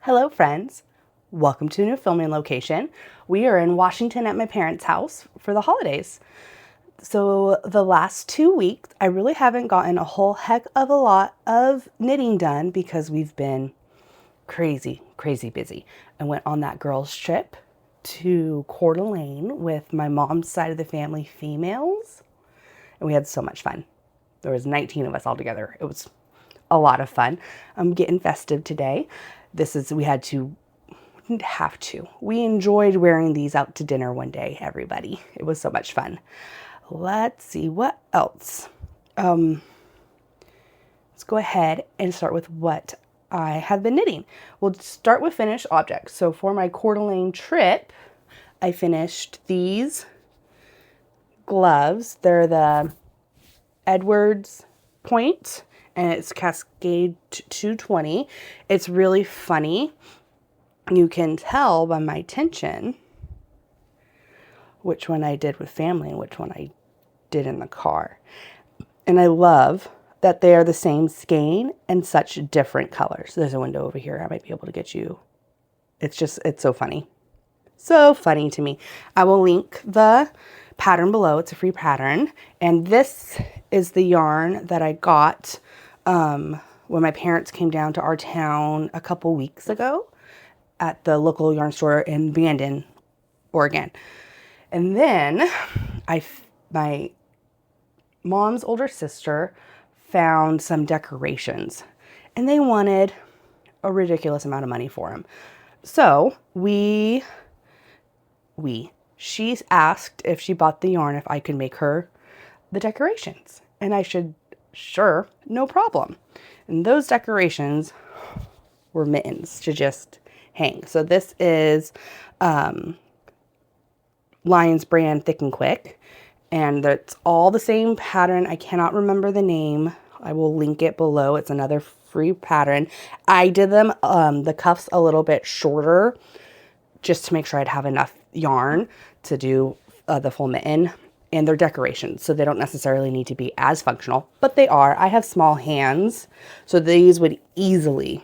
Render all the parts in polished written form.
Hello friends, welcome to a new filming location. We are in Washington at my parents' house for the holidays. So the last 2 weeks, I really haven't gotten a whole heck of a lot of knitting done because we've been crazy busy. I went on that girls trip to Coeur d'Alene with my mom's side of the family females, and we had so much fun. There was 19 of us all together. It was a lot of fun. I'm getting festive today. We enjoyed wearing these out to dinner one day, everybody. It was so much fun. Let's see what else. Let's go ahead and start with what I have been knitting. We'll start with finished objects. So for my Coeur d'Alene trip, I finished these gloves. They're the Edwards point, and it's Cascade 220. It's really funny. You can tell by my tension which one I did with family and which one I did in the car. And I love that they are the same skein and such different colors. There's a window over here. I might be able to get you. It's so funny. So funny to me. I will link the pattern below. It's a free pattern. And this is the yarn that I got when my parents came down to our town a couple weeks ago at the local yarn store in Bandon, Oregon. And then my mom's older sister found some decorations, and they wanted a ridiculous amount of money for them. So she asked if she bought the yarn, if I could make her the decorations. And I said, sure, no problem. And those decorations were mittens to just hang. So this is Lion's brand Thick and Quick, and it's all the same pattern. I cannot remember the name. I will link it below. It's another free pattern. I did them the cuffs a little bit shorter just to make sure I'd have enough yarn to do the full mitten, and they're decorations, so they don't necessarily need to be as functional, but they are. I have small hands, so these would easily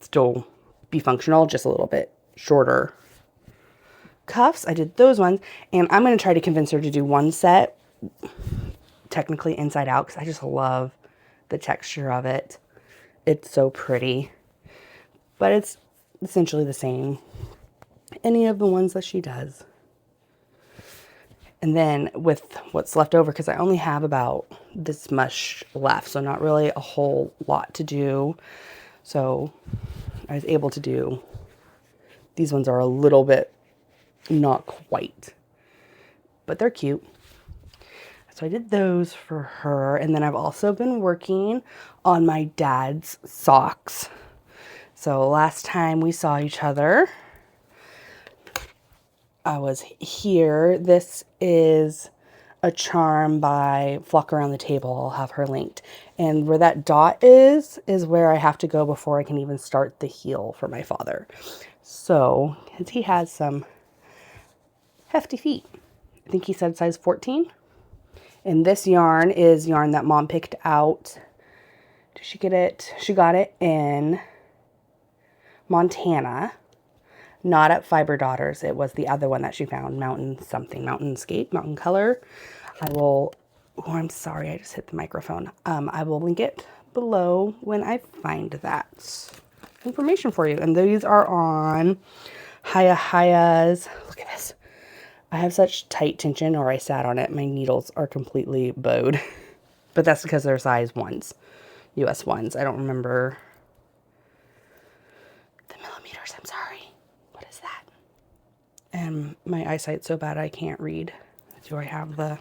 still be functional, just a little bit shorter cuffs. I did those ones, and I'm going to try to convince her to do one set technically inside out because I just love the texture of it. It's so pretty, but it's essentially the same any of the ones that she does. And then with what's left over, because I only have about this much left, so not really a whole lot to do, so I was able to do, these ones are a little bit not quite, but they're cute. So I did those for her. And then I've also been working on my dad's socks. So last time we saw each other, I was here. This is a charm by Flock Around the Table. I'll have her linked. And where that dot is where I have to go before I can even start the heel for my father. So, because he has some hefty feet. I think he said size 14. And this yarn is yarn that Mom picked out. Did she get it? She got it in Montana. Not at Fiber Daughters. It was the other one that she found. Mountain Color. I'm sorry, I just hit the microphone. I will link it below when I find that information for you. And these are on Haya's. Look at this. I have such tight tension, or I sat on it. My needles are completely bowed. But that's because they're size 1s. US 1s. I don't remember the millimeters. I'm sorry. What is that? And my eyesight's so bad I can't read. Do I have the...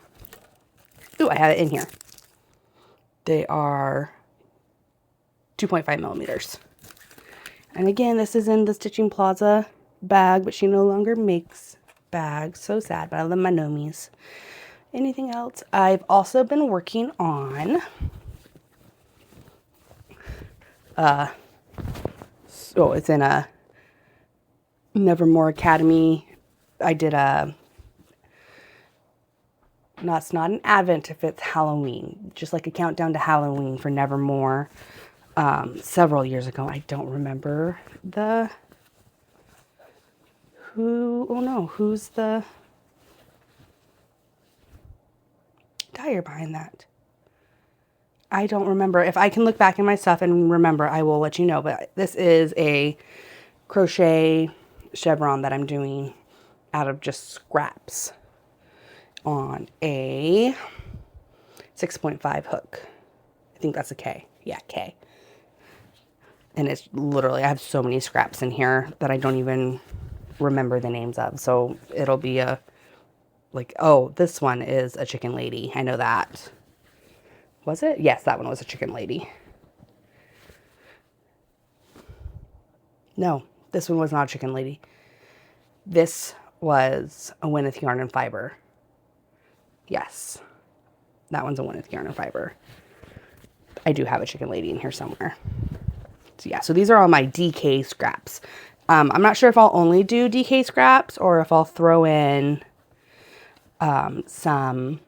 Ooh, I have it in here. They are 2.5 millimeters. And again, this is in the Stitching Plaza bag, but she no longer makes bags. So sad, but I love my Nomies. Anything else? I've also been working on so it's in a Nevermore Academy. I did it's not an Advent if it's Halloween, just like a countdown to Halloween for Nevermore. several years ago. I don't remember who's the dyer behind that. I don't remember. If I can look back in my stuff and remember, I will let you know. But this is a crochet chevron that I'm doing out of just scraps on a 6.5 hook. I think that's a K. Yeah, K. And it's literally, I have so many scraps in here that I don't even remember the names of. So it'll be oh, this one is a chicken lady. I know that. Was it? Yes, that one was a chicken lady. No, this one was not a chicken lady. This was a Wynneth yarn and fiber. Yes, that one's a Wynneth yarn and fiber. I do have a chicken lady in here somewhere. So yeah, so these are all my DK scraps. I'm not sure if I'll only do DK scraps or if I'll throw in some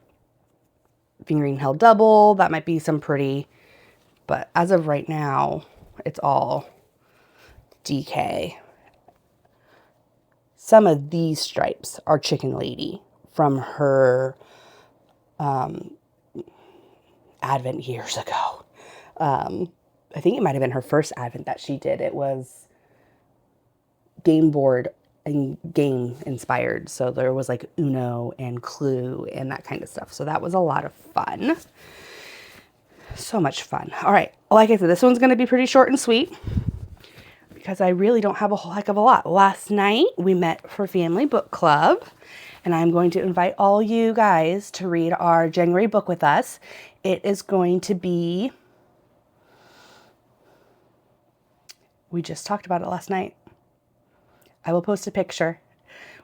fingering held double. That might be some pretty, but as of right now, it's all DK. Some of these stripes are Chicken Lady from her Advent years ago. I think it might have been her first Advent that she did. It was game board and game inspired. So there was like Uno and Clue and that kind of stuff. So that was a lot of fun. So much fun. All right. Like I said, this one's going to be pretty short and sweet because I really don't have a whole heck of a lot. Last night we met for family book club, and I'm going to invite all you guys to read our January book with us. It is going to be, we just talked about it last night. I will post a picture.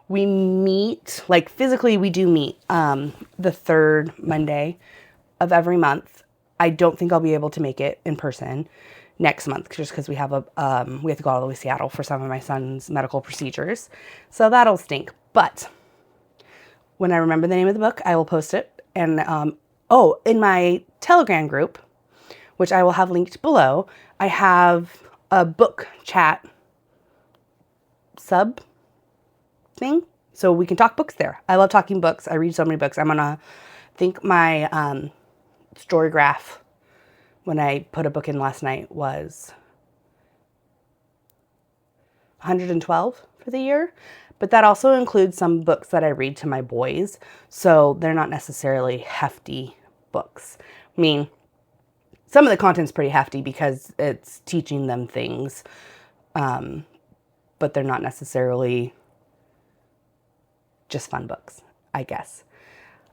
We meet, like physically we do meet the third Monday of every month. I don't think I'll be able to make it in person next month just because we have we have to go all the way to Seattle for some of my son's medical procedures. So that'll stink. But when I remember the name of the book, I will post it. And in my Telegram group, which I will have linked below, I have a book chat sub thing. So we can talk books there. I love talking books. I read so many books. I'm gonna think my story graph when I put a book in last night was 112 for the year. But that also includes some books that I read to my boys. So they're not necessarily hefty books. I mean, some of the content's pretty hefty because it's teaching them things. But they're not necessarily just fun books, I guess.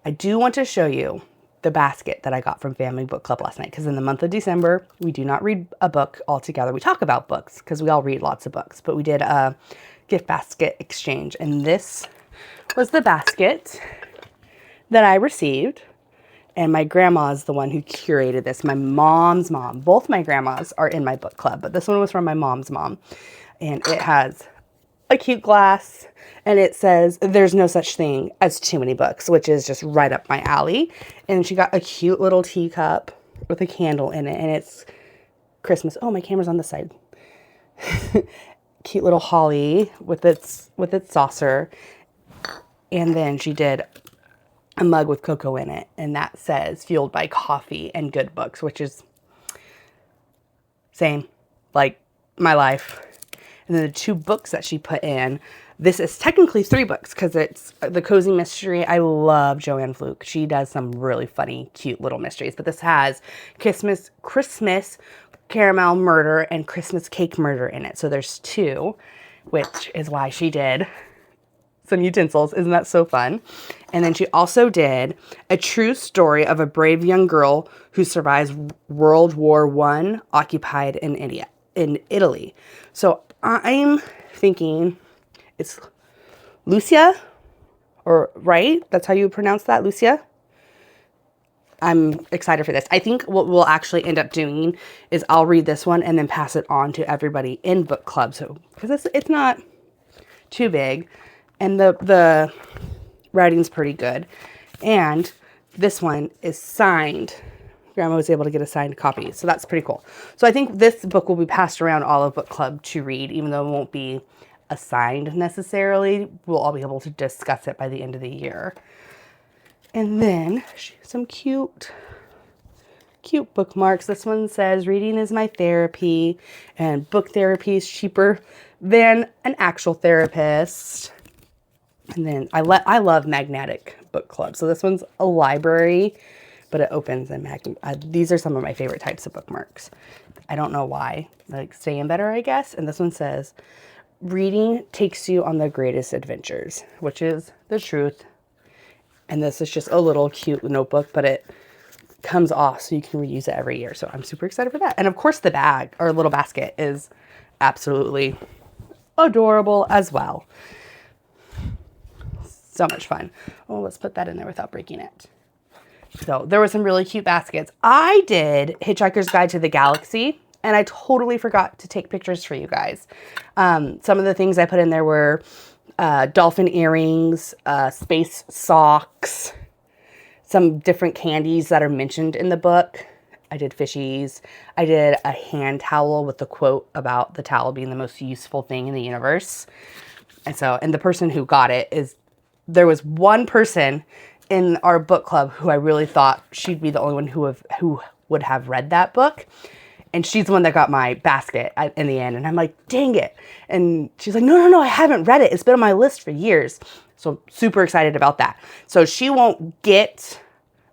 I do want to show you the basket that I got from Family Book Club last night, because in the month of December, we do not read a book all together. We talk about books because we all read lots of books, but we did a gift basket exchange, and this was the basket that I received. And my grandma is the one who curated this. My mom's mom. Both my grandmas are in my book club, but this one was from my mom's mom. And it has a cute glass, and it says, "There's no such thing as too many books," which is just right up my alley. And she got a cute little teacup with a candle in it, and it's Christmas. Oh, my camera's on this side. Cute little holly with its saucer. And then she did a mug with cocoa in it, and that says "Fueled by Coffee and Good Books," which is same, like my life. And then the 2 books that she put in, this is technically 3 books because it's The Cozy Mystery. I love Joanne Fluke. She does some really funny, cute little mysteries. But this has Christmas Caramel Murder and Christmas Cake Murder in it. So there's 2, which is why she did some utensils. Isn't that so fun? And then she also did A True Story of a Brave Young Girl Who Survives World War I Occupied in Italy. So I'm thinking it's Lucia, or right? That's how you pronounce that, Lucia? I'm excited for this. I think what we'll actually end up doing is I'll read this one and then pass it on to everybody in book club. So, because it's not too big, and the writing's pretty good. And this one is signed Grandma was able to get a signed copy. So that's pretty cool. So I think this book will be passed around all of book club to read, even though it won't be assigned necessarily. We'll all be able to discuss it by the end of the year. And then some cute bookmarks. This one says, reading is my therapy, and book therapy is cheaper than an actual therapist. And then I love magnetic book club. So this one's a library, but it opens and these are some of my favorite types of bookmarks. I don't know why. Like staying better, I guess. And this one says, reading takes you on the greatest adventures, which is the truth. And this is just a little cute notebook, but it comes off so you can reuse it every year. So I'm super excited for that. And of course the bag or little basket is absolutely adorable as well. So much fun. Oh, let's put that in there without breaking it. So there were some really cute baskets. I did Hitchhiker's Guide to the Galaxy, and I totally forgot to take pictures for you guys. Some of the things I put in there were dolphin earrings, space socks, some different candies that are mentioned in the book. I did fishies. I did a hand towel with the quote about the towel being the most useful thing in the universe. And the person who got it there was one person in our book club who I really thought she'd be the only one who would have read that book. And she's the one that got my basket in the end. And I'm like, dang it. And she's like, no, I haven't read it. It's been on my list for years. So I'm super excited about that. So she won't get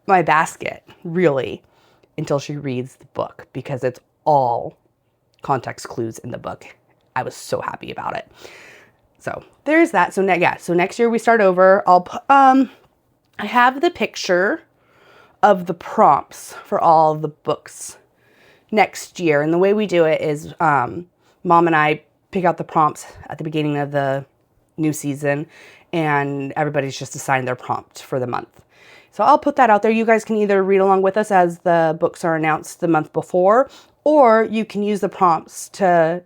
my basket really until she reads the book, because it's all context clues in the book. I was so happy about it. So there's that. So next year we start over. I have the picture of the prompts for all of the books next year. And the way we do it is Mom and I pick out the prompts at the beginning of the new season, and everybody's just assigned their prompt for the month. So I'll put that out there. You guys can either read along with us as the books are announced the month before, or you can use the prompts to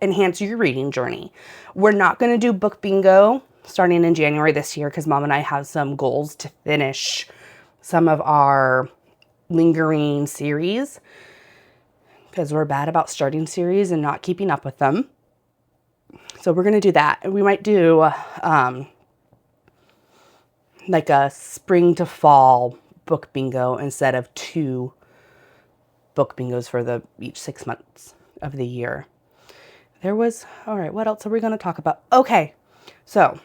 enhance your reading journey. We're not going to do book bingo starting in January this year, because Mom and I have some goals to finish some of our lingering series, because we're bad about starting series and not keeping up with them. So we're going to do that. We might do like a spring to fall book bingo instead of 2 book bingos for each 6 months of the year. All right, what else are we going to talk about? Okay, so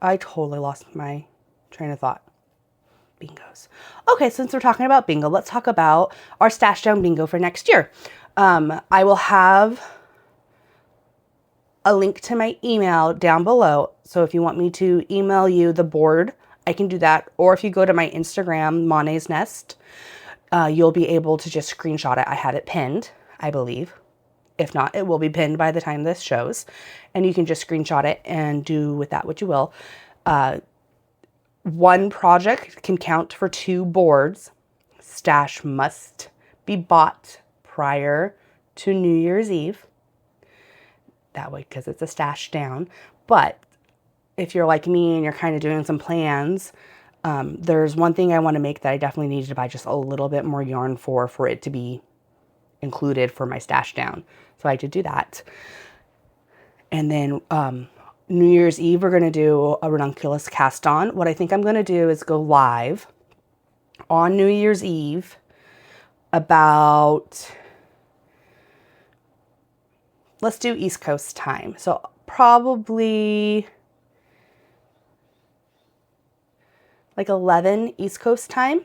I totally lost my train of thought. Bingos. Okay, since we're talking about bingo, let's talk about our Stash Down bingo for next year. I will have a link to my email down below. So if you want me to email you the board, I can do that. Or if you go to my Instagram, Monet's Nest, you'll be able to just screenshot it. I have it pinned, I believe. If not, it will be pinned by the time this shows. And you can just screenshot it and do with that what you will. One project can count for 2 boards. Stash must be bought prior to New Year's Eve. That way, because it's a stash down. But if you're like me and you're kind of doing some plans, there's one thing I want to make that I definitely needed to buy just a little bit more yarn for it to be included for my stash down. So I did do that. And then New Year's Eve, we're going to do a ranunculus cast on. What I think I'm going to do is go live on New Year's Eve about, let's do East Coast time. So probably like 11 East Coast time.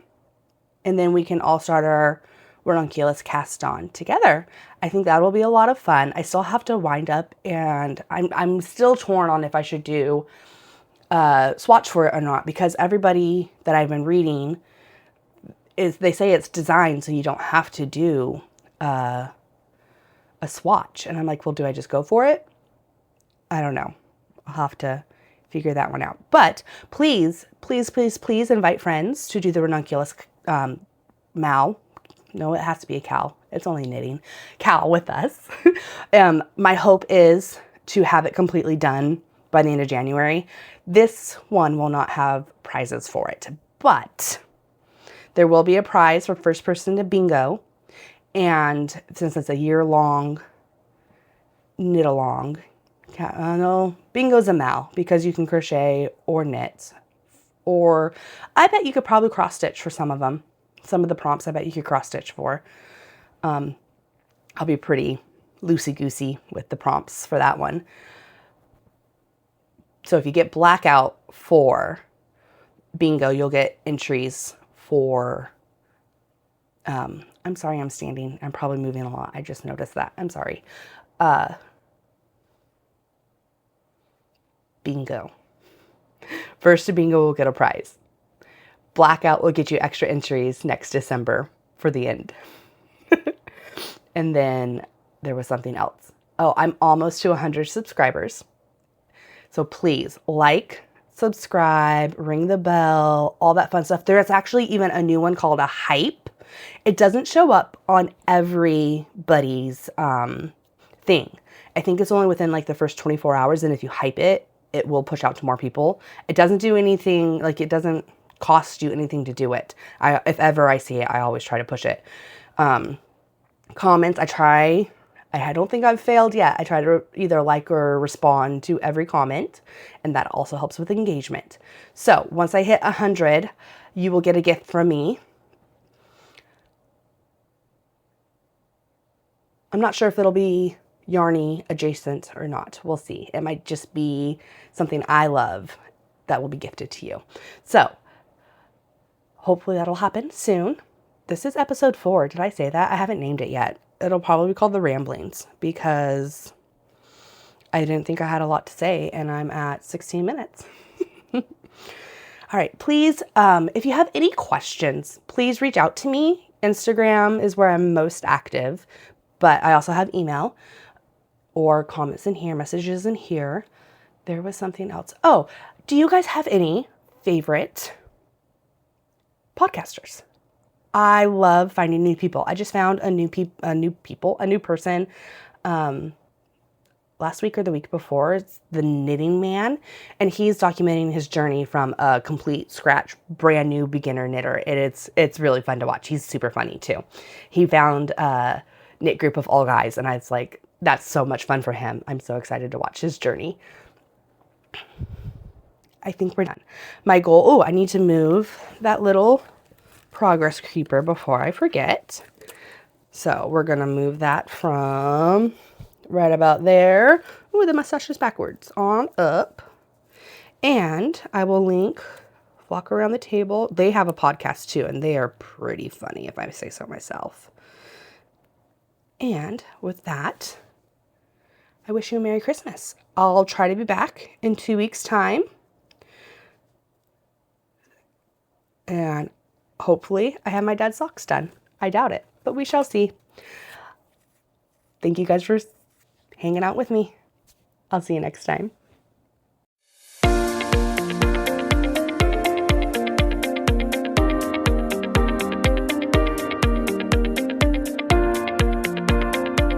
And then we can all start our ranunculus cast on together. I think that will be a lot of fun. I still have to wind up, and I'm still torn on if I should do swatch for it or not, because everybody that I've been reading they say it's designed so you don't have to do a swatch. And I'm like, well, do I just go for it? I don't know. I'll have to figure that one out. But please, please, please, please invite friends to do the ranunculus mal. No, it has to be a cow. It's only knitting. Cow with us. My hope is to have it completely done by the end of January. This one will not have prizes for it, But there will be a prize for first person to bingo. And since it's a year-long knit-along, no, bingo's a mal because you can crochet or knit. Or I bet you could probably cross-stitch for some of them. Some of the prompts I bet you could cross-stitch for. I'll be pretty loosey-goosey with the prompts for that one. So if you get blackout for bingo, you'll get entries for, I'm sorry, I'm standing. I'm probably moving a lot. I just noticed that. I'm sorry. Bingo. First to bingo will get a prize. Blackout will get you extra entries next December for the end. And then there was something else. Oh, I'm almost to 100 subscribers. So please like, subscribe, ring the bell, all that fun stuff. There's actually even a new one called a hype. It doesn't show up on everybody's thing. I think it's only within like the first 24 hours. And if you hype it, it will push out to more people. It doesn't do anything, like it doesn't cost you anything to do it. If ever I see it, I always try to push it. Comments, I don't think I've failed yet. I try to either like or respond to every comment, and that also helps with engagement. So once I hit 100, you will get a gift from me. I'm not sure if it'll be yarny adjacent or not. We'll see. It might just be something I love that will be gifted to you. So hopefully that'll happen soon. This is episode 4. Did I say that? I haven't named it yet. It'll probably be called The Ramblings because I didn't think I had a lot to say and I'm at 16 minutes. All right. Please, if you have any questions, please reach out to me. Instagram is where I'm most active, but I also have email or comments in here, messages in here. There was something else. Oh, do you guys have any favorite podcasters? I love finding new people. I just found a new person last week or the week before. It's the Knitting Man, and he's documenting his journey from a complete scratch, brand new beginner knitter. And it's really fun to watch. He's super funny too. He found a knit group of all guys, and I was like, that's so much fun for him. I'm so excited to watch his journey. I think we're done. My goal, I need to move that little progress creeper before I forget. So we're going to move that from right about there. Ooh, the mustache is backwards on up. And I will link Flock Around the Table. They have a podcast too, and they are pretty funny if I say so myself. And with that, I wish you a Merry Christmas. I'll try to be back in 2 weeks' time. And hopefully I have my dad's socks done. I doubt it, but we shall see. Thank you guys for hanging out with me. I'll see you next time.